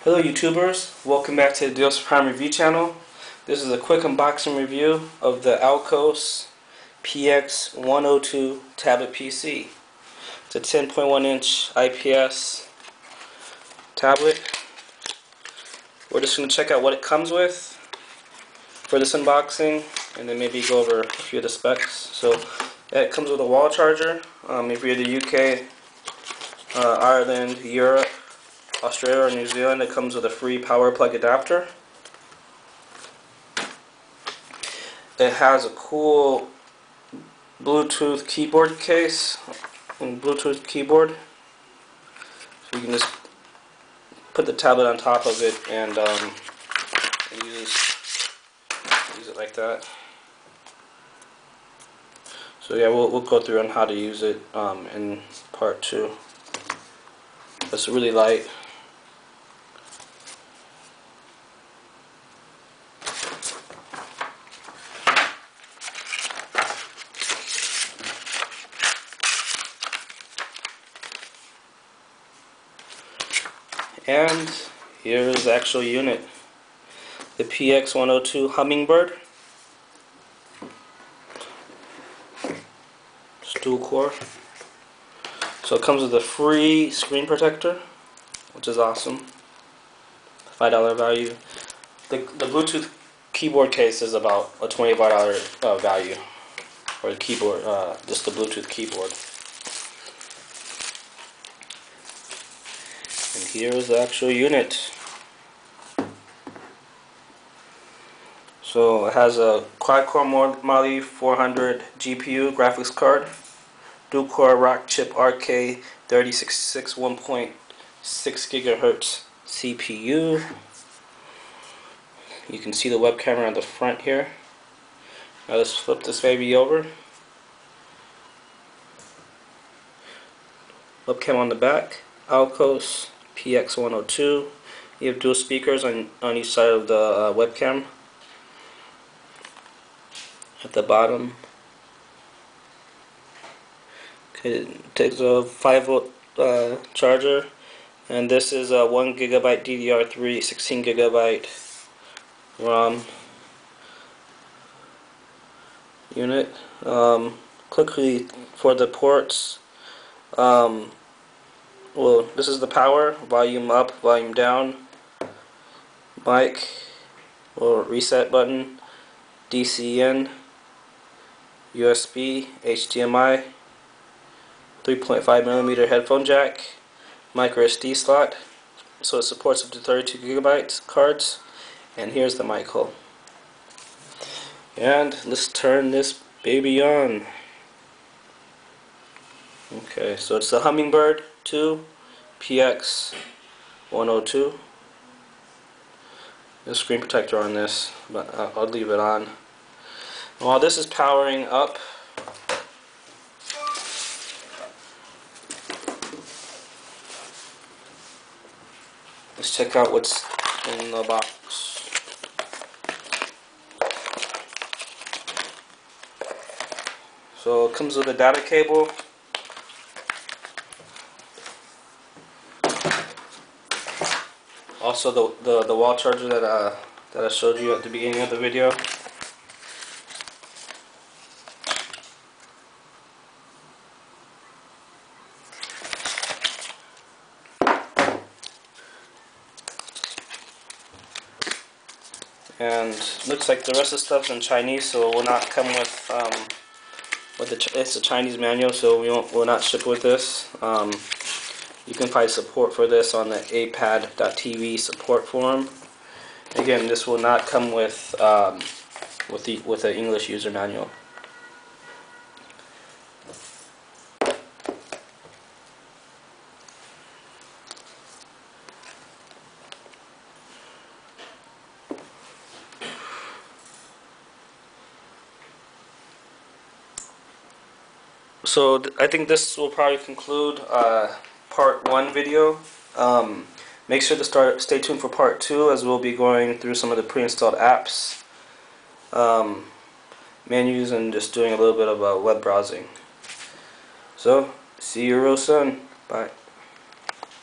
Hello YouTubers, welcome back to the Deals Prime Review channel. This is a quick unboxing review of the Aocos PX102 Tablet PC. It's a 10.1 inch IPS tablet. We're just going to check out what it comes with for this unboxing and then maybe go over a few of the specs. So it comes with a wall charger. If you're in the UK, Ireland, Europe, Australia or New Zealand, it comes with a free power plug adapter. It has a cool Bluetooth keyboard case and Bluetooth keyboard. So you can just put the tablet on top of it and use it like that. So yeah, we'll go through on how to use it in part 2. It's really light. And here's the actual unit, the PX102 Hummingbird. It's dual core. So it comes with a free screen protector, which is awesome. $5 value. The Bluetooth keyboard case is about a $25 value, or the keyboard, just the Bluetooth keyboard. And here is the actual unit. So it has a quad-core Mali 400 GPU graphics card, dual-core Rockchip RK3066 1.6 GHz CPU. You can see the web camera on the front here. Now let's flip this baby over. Webcam on the back. Aocos PX102. You have dual speakers on each side of the webcam. At the bottom. Okay, it takes a 5-volt charger, and this is a 1 GB DDR3, 16 GB ROM unit. Quickly for the ports. Well, this is the power, volume up, volume down, mic, or reset button, DC in, USB, HDMI, 3.5mm headphone jack, micro SD slot, so it supports up to 32 GB cards, and here's the mic hole. And let's turn this baby on. Okay, so it's the Hummingbird II PX102. There's a screen protector on this, but I'll leave it on. While this is powering up, let's check out what's in the box. So it comes with a data cable. Also the wall charger that I showed you at the beginning of the video. And looks like the rest of the stuff's in Chinese, so it will not come with it's a Chinese manual, so we'll not ship with this. You can find support for this on the apad.tv support forum. Again, this will not come with an English user manual. So I think this will probably conclude part 1 video. Make sure to stay tuned for part 2, as we'll be going through some of the pre-installed apps, menus, and just doing a little bit of web browsing. So see you real soon. Bye.